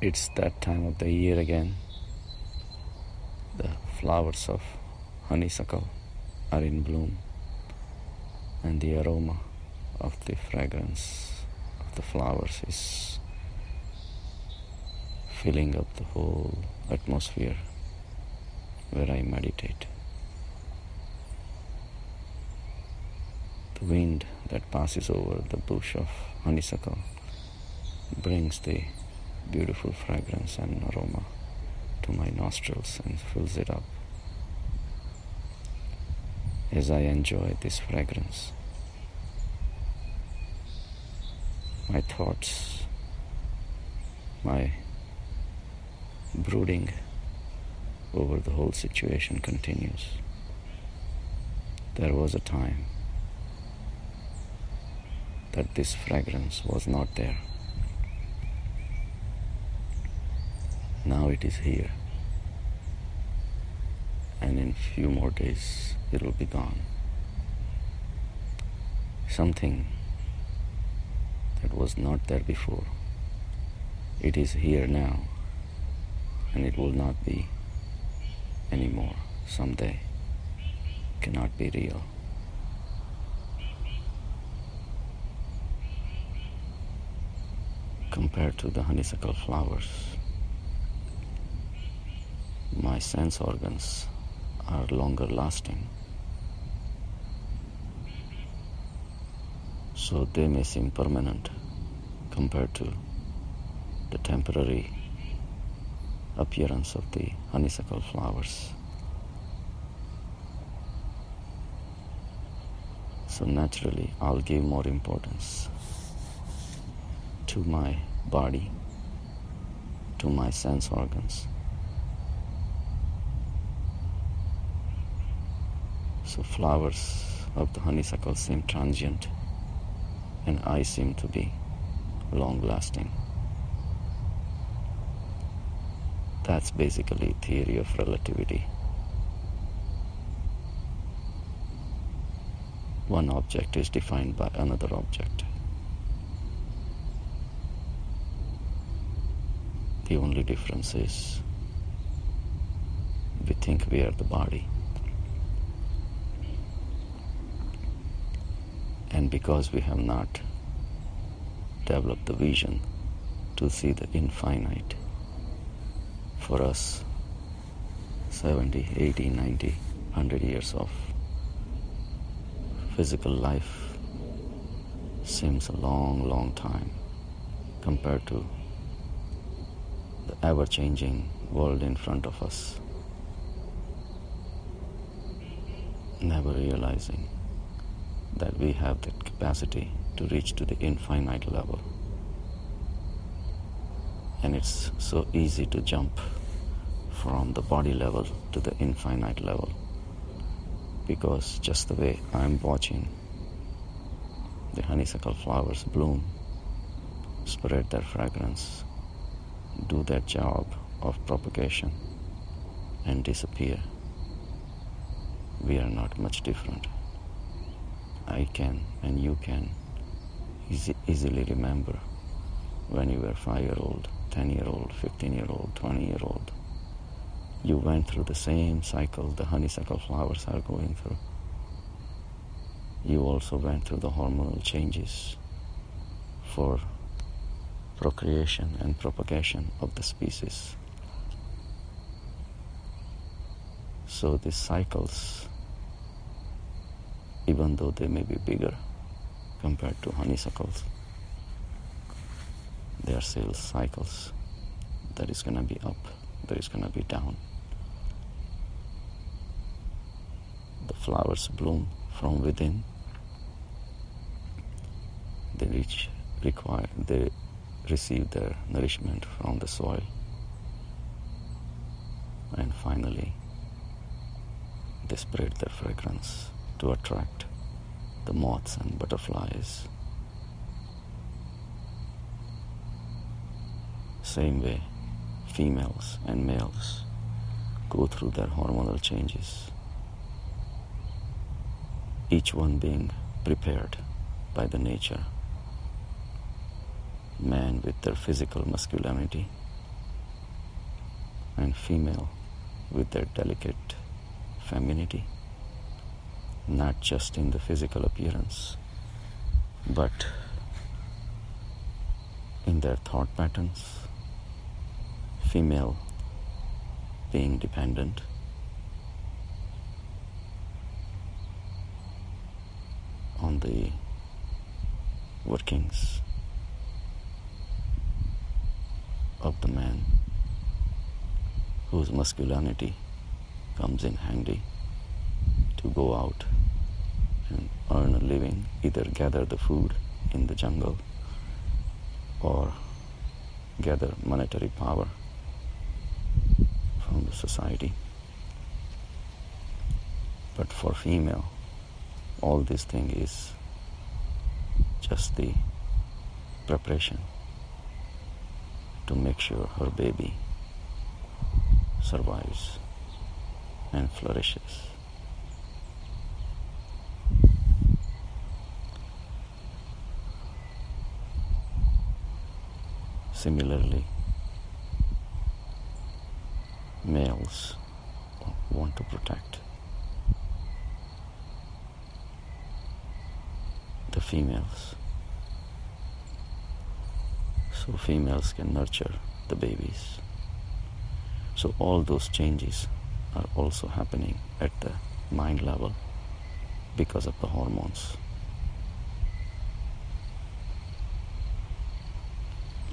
It's that time of the year again. The flowers of honeysuckle are in bloom, and the aroma of the fragrance of the flowers is filling up the whole atmosphere where I meditate. The wind that passes over the bush of honeysuckle brings the beautiful fragrance and aroma to my nostrils and fills it up. As I enjoy this fragrance, my thoughts, my brooding over the whole situation continues. There was a time that this fragrance was not there. Now it is here, and in few more days it will be gone. Something that was not there before, it is here now, and it will not be anymore someday. Cannot be real. Compared to the honeysuckle flowers, my sense organs are longer lasting, so they may seem permanent compared to the temporary appearance of the honeysuckle flowers. So naturally, I'll give more importance to my body, to my sense organs. So flowers of the honeysuckle seem transient, and I seem to be long-lasting. That's basically theory of relativity. One object is defined by another object. The only difference is we think we are the body. And because we have not developed the vision to see the infinite, for us 70, 80, 90, 100 years of physical life seems a long, long time compared to the ever-changing world in front of us. Never realizing that we have the capacity to reach to the infinite level. And it's so easy to jump from the body level to the infinite level, because just the way I'm watching the honeysuckle flowers bloom, spread their fragrance, do their job of propagation, and disappear, we are not much different. I can, and you can, easily remember when you were 5-year-old, 10-year-old, 15-year-old, 20-year-old. You went through the same cycle the honeysuckle flowers are going through. You also went through the hormonal changes for procreation and propagation of the species. So these cycles, even though they may be bigger compared to honeysuckles, they are still cycles. There is going to be up, there is going to be down. The flowers bloom from within. They receive their nourishment from the soil. And finally, they spread their fragrance to attract the moths and butterflies. Same way, females and males go through their hormonal changes, each one being prepared by the nature. Man with their physical masculinity, and female with their delicate femininity, not just in the physical appearance, but in their thought patterns. Female being dependent, on the workings of the man, whose masculinity comes in handy to go out and earn a living, either gather the food in the jungle or gather monetary power from the society. But for female, all this thing is just the preparation to make sure her baby survives and flourishes. Similarly, males want to protect the females, so females can nurture the babies. So all those changes are also happening at the mind level because of the hormones.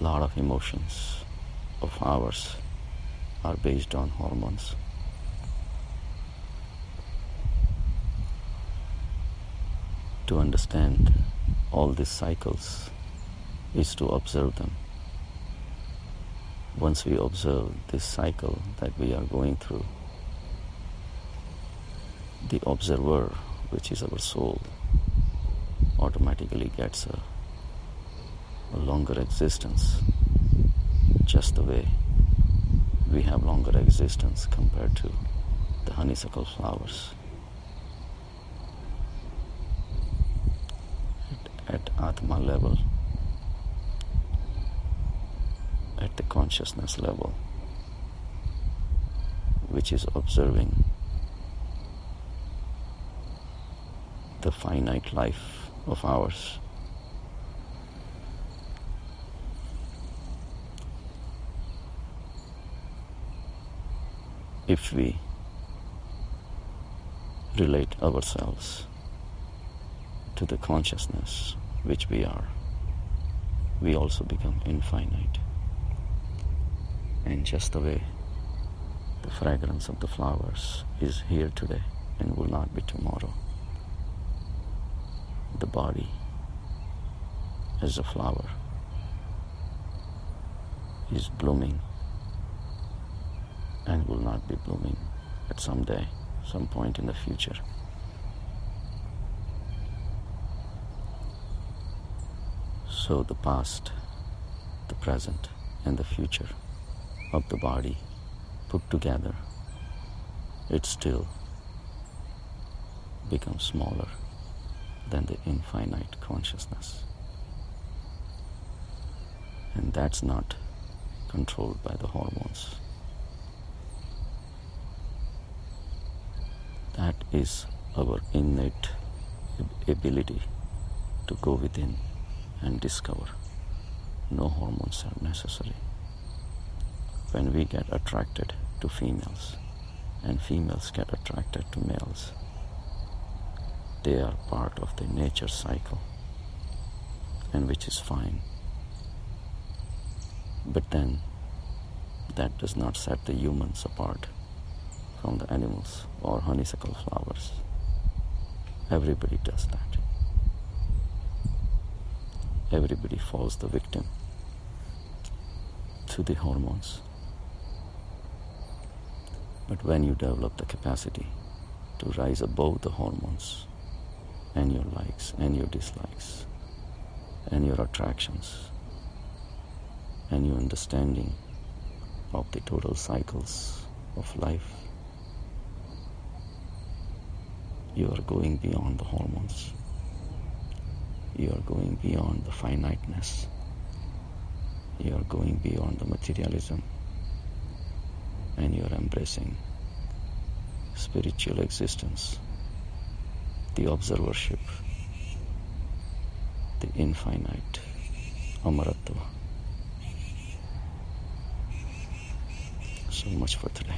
A lot of emotions of ours are based on hormones. To understand all these cycles is to observe them. Once we observe this cycle that we are going through, the observer, which is our soul, automatically gets a longer existence, just the way we have longer existence compared to the honeysuckle flowers. At Atma level, at the consciousness level, which is observing the finite life of ours, if we relate ourselves to the consciousness which we are, we also become infinite. And just the way the fragrance of the flowers is here today and will not be tomorrow, the body as a flower is blooming and will not be blooming at some day, some point in the future. So the past, the present, and the future of the body put together, it still becomes smaller than the infinite consciousness. And that's not controlled by the hormones. That is our innate ability to go within and discover. No hormones are necessary. When we get attracted to females and females get attracted to males, they are part of the nature cycle, and which is fine. But then that does not set the humans apart from the animals or honeysuckle flowers. Everybody does that. Everybody falls the victim to the hormones. But when you develop the capacity to rise above the hormones and your likes and your dislikes and your attractions and your understanding of the total cycles of life, you are going beyond the hormones. You are going beyond the finiteness. You are going beyond the materialism. and you're embracing spiritual existence, the observership, the infinite, Amaratva. So much for today.